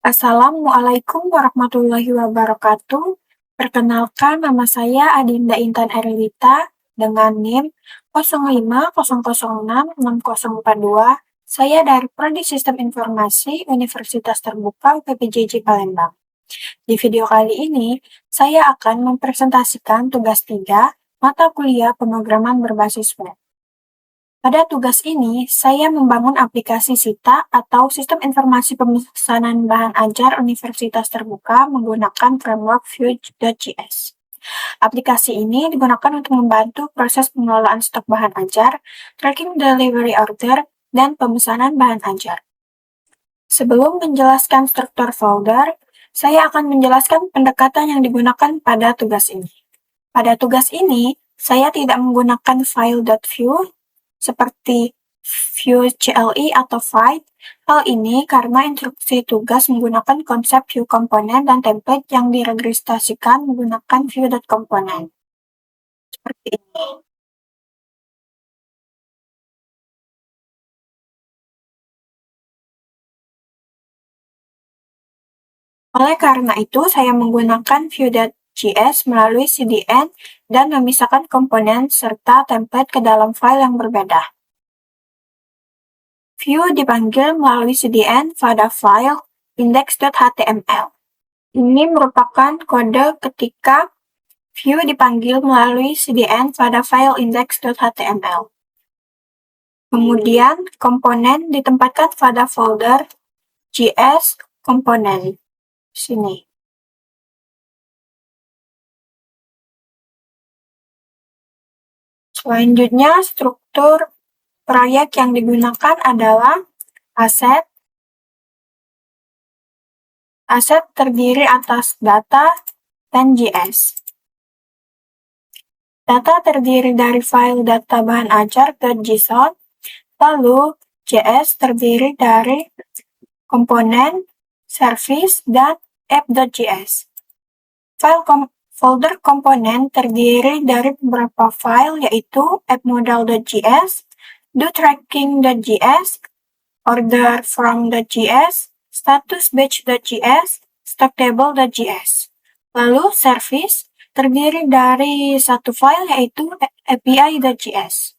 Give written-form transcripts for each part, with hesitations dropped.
Assalamualaikum warahmatullahi wabarakatuh. Perkenalkan, nama saya Adinda Intan Erlita dengan NIM 0500066042. Saya dari Prodi Sistem Informasi Universitas Terbuka UPPJJ Palembang. Di video kali ini, saya akan mempresentasikan tugas 3 mata kuliah pemrograman berbasis web. Pada tugas ini, saya membangun aplikasi SITA atau Sistem Informasi Pemesanan Bahan Ajar Universitas Terbuka menggunakan framework Vue.js. Aplikasi ini digunakan untuk membantu proses pengelolaan stok bahan ajar, tracking delivery order, dan pemesanan bahan ajar. Sebelum menjelaskan struktur folder, saya akan menjelaskan pendekatan yang digunakan pada tugas ini. Pada tugas ini, saya tidak menggunakan file.vue seperti Vue.cli atau Vite. Hal ini karena instruksi tugas menggunakan konsep Vue komponen dan template yang diregistrasikan menggunakan Vue.component. Seperti ini. Oleh karena itu, saya menggunakan Vue.js melalui CDN dan memisahkan komponen serta template ke dalam file yang berbeda. Vue dipanggil melalui CDN pada file index.html. Ini merupakan kode ketika Vue dipanggil melalui CDN pada file index.html. Kemudian, komponen ditempatkan pada folder JS komponen. Sini. Selanjutnya, struktur proyek yang digunakan adalah aset. Aset terdiri atas data dan JS. Data terdiri dari file data bahan ajar.json, lalu JS terdiri dari komponen, service, dan app.js. Folder komponen terdiri dari beberapa file yaitu appmodal.js, dotracking.js, orderfrom.js, statusbatch.js, stocktable.js. Lalu service terdiri dari satu file yaitu api.js.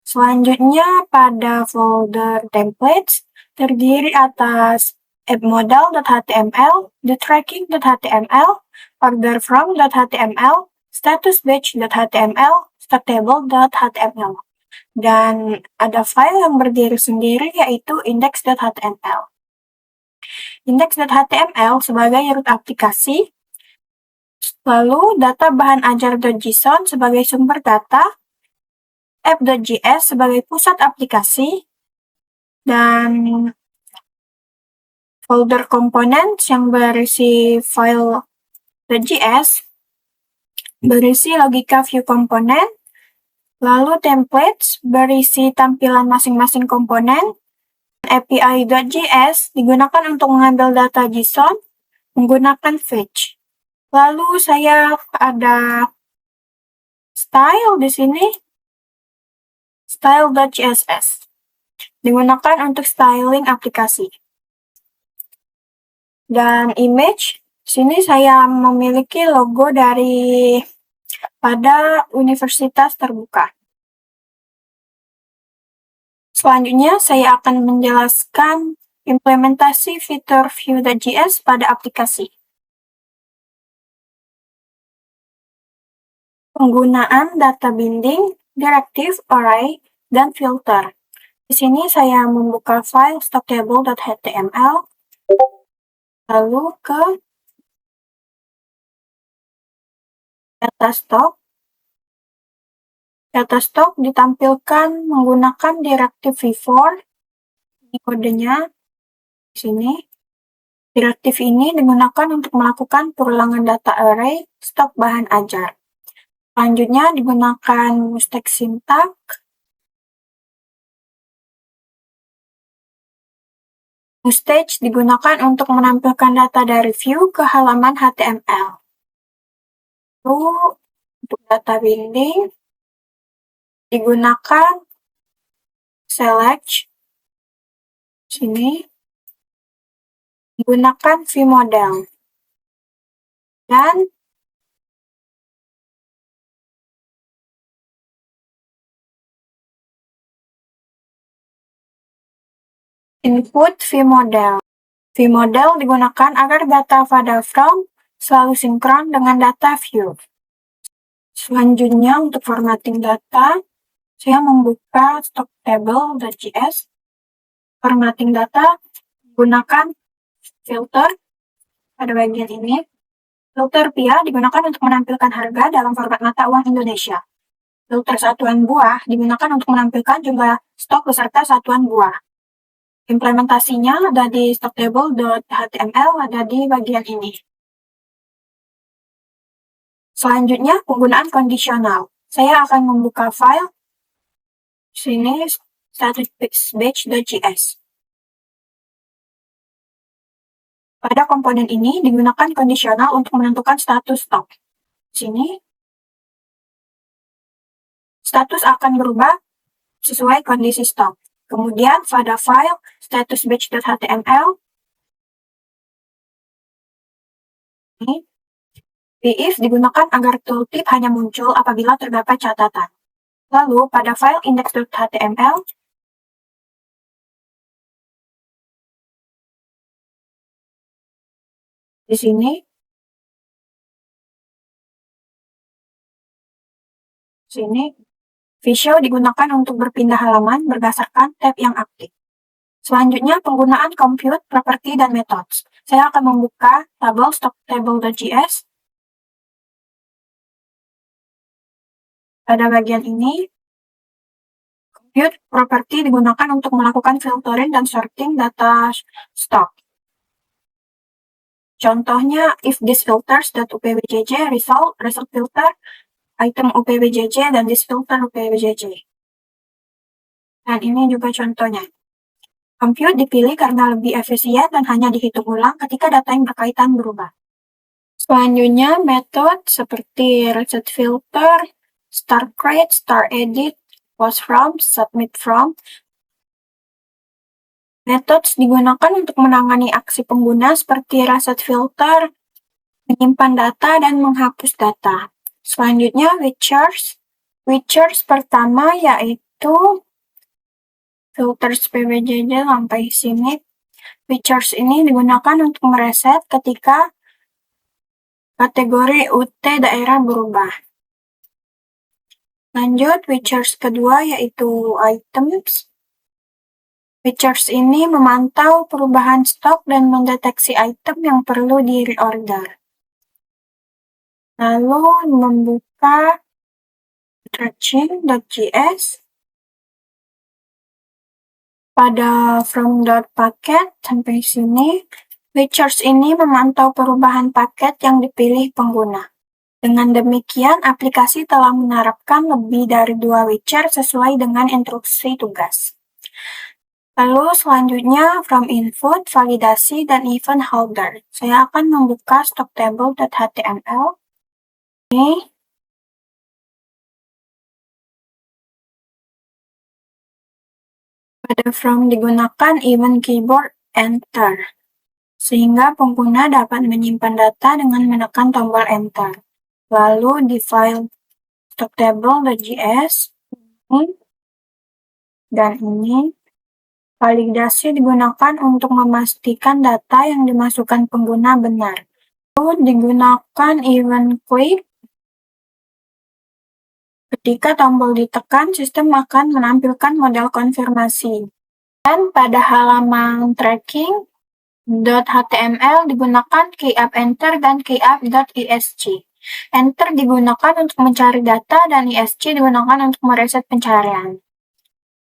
Selanjutnya pada folder templates terdiri atas appmodal.html, dotracking.html, orderfrom.html, statusbatch.html, stocktable.html. Dan ada file yang berdiri sendiri yaitu index.html. Index.html sebagai root aplikasi, lalu data bahan ajar.json sebagai sumber data, app.js sebagai pusat aplikasi, dan folder components yang berisi file.js berisi logika Vue komponen, lalu templates berisi tampilan masing-masing komponen. API.js digunakan untuk mengambil data JSON menggunakan fetch. Lalu saya ada style di sini, style.css digunakan untuk styling aplikasi. Dan image, sini saya memiliki logo dari pada Universitas Terbuka. Selanjutnya, saya akan menjelaskan implementasi fitur Vue.js pada aplikasi. Penggunaan data binding, directive, array, dan filter. Di sini saya membuka file stocktable.html, lalu ke data stock. Data stock ditampilkan menggunakan directive v4. Ini kodenya di sini. Directive ini digunakan untuk melakukan perulangan data array stok bahan ajar. Selanjutnya digunakan mustache syntax. Mustache digunakan untuk menampilkan data dari Vue ke halaman HTML. Lalu untuk data binding digunakan select sini menggunakan ViewModel. Dan input ViewModel. ViewModel digunakan agar data pada from selalu sinkron dengan data view. Selanjutnya untuk formatting data, saya membuka stocktable.js. Formatting data gunakan filter pada bagian ini. Filter PIA digunakan untuk menampilkan harga dalam format mata uang Indonesia. Filter satuan buah digunakan untuk menampilkan jumlah stok beserta satuan buah. Implementasinya ada di stocktable.html, ada di bagian ini. Selanjutnya, penggunaan kondisional. Saya akan membuka file. Sini, statusbatch.js. Pada komponen ini digunakan kondisional untuk menentukan status stok. Sini, status akan berubah sesuai kondisi stok. Kemudian pada file statusbatch.html, ini, if digunakan agar tooltip hanya muncul apabila terdapat catatan. Lalu pada file index.html, di sini, Visio digunakan untuk berpindah halaman berdasarkan tab yang aktif. Selanjutnya, penggunaan compute, property, dan methods. Saya akan membuka tabel stocktable.js. Pada bagian ini, compute property digunakan untuk melakukan filtering dan sorting data stock. Contohnya, if this filters.upbjj result filter, item upbjj, dan this filter upbjj. Dan ini juga contohnya. Compute dipilih karena lebih efisien dan hanya dihitung ulang ketika data yang berkaitan berubah. Selanjutnya, metode seperti reset filter, start create, start edit, post from, submit from. Methods digunakan untuk menangani aksi pengguna seperti reset filter, menyimpan data, dan menghapus data. Selanjutnya, features. Features pertama yaitu filters PBJJ sampai sini. Features ini digunakan untuk mereset ketika kategori UT daerah berubah. Lanjut, features kedua yaitu items. Features ini memantau perubahan stok dan mendeteksi item yang perlu di reorder. Lalu membuka tracking.js. Pada from.packet sampai sini, features ini memantau perubahan paket yang dipilih pengguna. Dengan demikian, aplikasi telah menerapkan lebih dari 2 feature sesuai dengan instruksi tugas. Lalu selanjutnya, from input, validasi, dan event holder. Saya akan membuka stocktable.html. Ini. Pada from digunakan event keyboard enter, sehingga pengguna dapat menyimpan data dengan menekan tombol enter. Lalu di file stocktable.js dan ini, validasi digunakan untuk memastikan data yang dimasukkan pengguna benar. Lalu digunakan event click. Ketika tombol ditekan, sistem akan menampilkan model konfirmasi. Dan pada halaman tracking.html digunakan keyup enter dan keyup.esg. Enter digunakan untuk mencari data dan esg digunakan untuk mereset pencarian.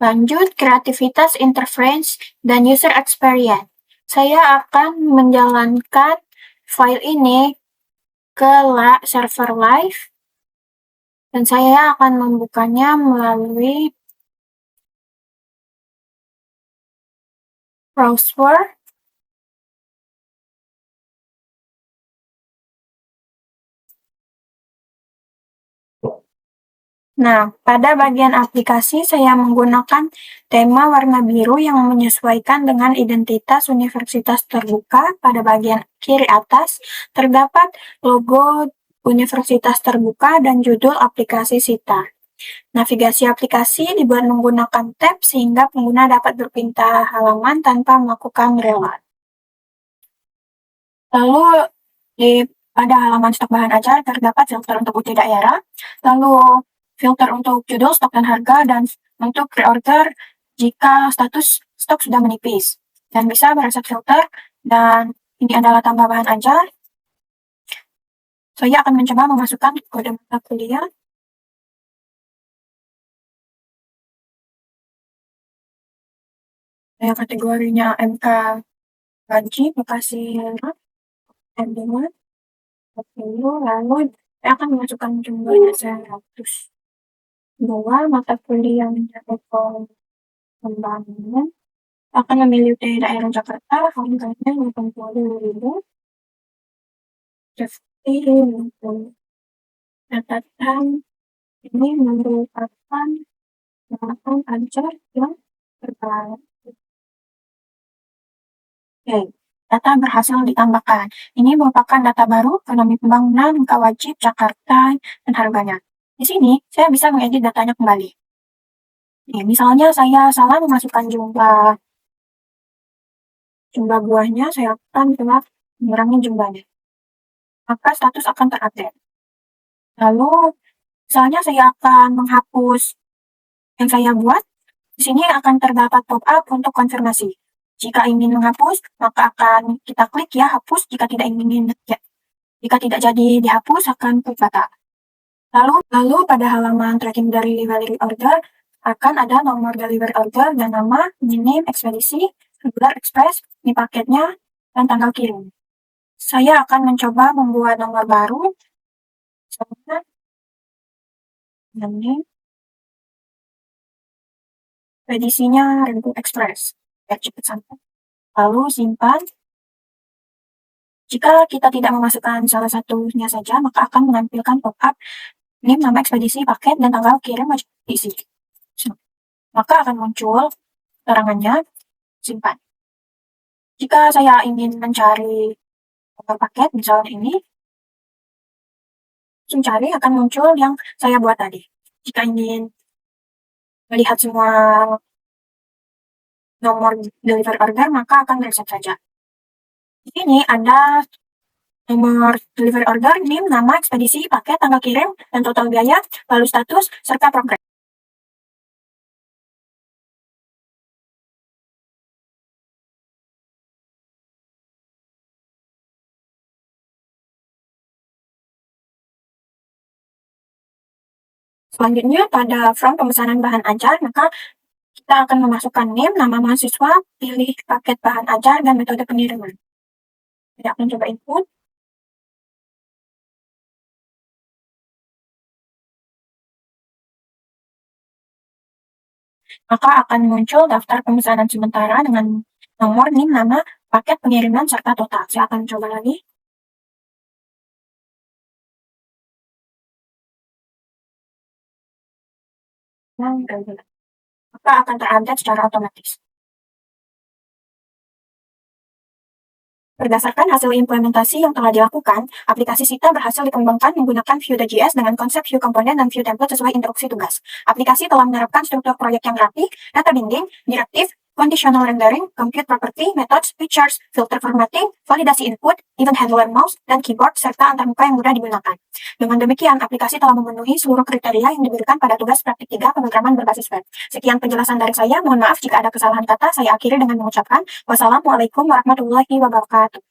Lanjut, kreativitas interface dan user experience. Saya akan menjalankan file ini ke server live dan saya akan membukanya melalui browser. Nah, pada bagian aplikasi saya menggunakan tema warna biru yang menyesuaikan dengan identitas universitas terbuka. Pada bagian kiri atas terdapat logo universitas terbuka dan judul aplikasi Sita. Navigasi aplikasi dibuat menggunakan tab sehingga pengguna dapat berpindah halaman tanpa melakukan reload. Lalu pada halaman stok bahan ajar terdapat filter untuk UT daerah, lalu filter untuk judul, stok dan harga, dan untuk pre-order jika status stok sudah menipis. Dan bisa mereset filter, dan ini adalah tambah bahan ajar. Saya akan mencoba memasukkan kode mata kuliah. Saya kategorinya MK wajib, lokasi M5, 40, lalu saya akan memasukkan jumlahnya 100. Dua mata kuliah level pembangunan akan memilih UT daerah Jakarta, harganya 80.000. Jadi catatan ini merupakan bahan ajar yang terbaik. Oke, data berhasil ditambahkan. Ini merupakan data baru ekonomi pembangunan, angka wajib, Jakarta, dan harganya. Di sini saya bisa mengedit datanya kembali. Misalnya saya salah memasukkan jumlah buahnya, saya akan coba mengurangi jumlahnya. Maka status akan terupdate. Lalu, misalnya saya akan menghapus yang saya buat, di sini akan terdapat pop-up untuk konfirmasi. Jika ingin menghapus, maka akan kita klik ya hapus. Jika tidak jadi dihapus, akan klik batal. Lalu pada halaman tracking dari delivery order akan ada nomor delivery order dan nama, name, ekspedisi, regular, express, ini paketnya, dan tanggal kirim. Saya akan mencoba membuat nomor baru. Misalnya, name, ekspedisinya Regu Express. Cepat sampai. Lalu simpan. Jika kita tidak memasukkan salah satunya saja, maka akan menampilkan pop-up name, nama ekspedisi, paket, dan tanggal kirim wajib diisi. Maka akan muncul keterangannya, simpan. Jika saya ingin mencari paket, misalnya ini, langsung cari akan muncul yang saya buat tadi. Jika ingin melihat semua nomor delivery order, maka akan reset saja. Di sini ada nomor delivery order, name, nama, ekspedisi, paket, tanggal kirim, dan total biaya, lalu status, serta progres. Selanjutnya, pada form pemesanan bahan ajar, maka kita akan memasukkan name, nama mahasiswa, pilih paket bahan ajar, dan metode pengiriman. Saya akan coba input. Maka akan muncul daftar pemesanan sementara dengan nomor, NIM, nama, paket pengiriman, serta total. Saya akan coba lagi. Maka akan terupdate secara otomatis. Berdasarkan hasil implementasi yang telah dilakukan, aplikasi Sita berhasil dikembangkan menggunakan Vue.js dengan konsep Vue Component dan Vue Template sesuai instruksi tugas. Aplikasi telah menerapkan struktur proyek yang rapi, data binding, directive, conditional rendering, compute property, methods, features, filter formatting, validasi input, event handler mouse, dan keyboard, serta antarmuka yang mudah digunakan. Dengan demikian, aplikasi telah memenuhi seluruh kriteria yang diberikan pada tugas praktik 3 pemrograman berbasis web. Sekian penjelasan dari saya, mohon maaf jika ada kesalahan kata, saya akhiri dengan mengucapkan wassalamualaikum warahmatullahi wabarakatuh.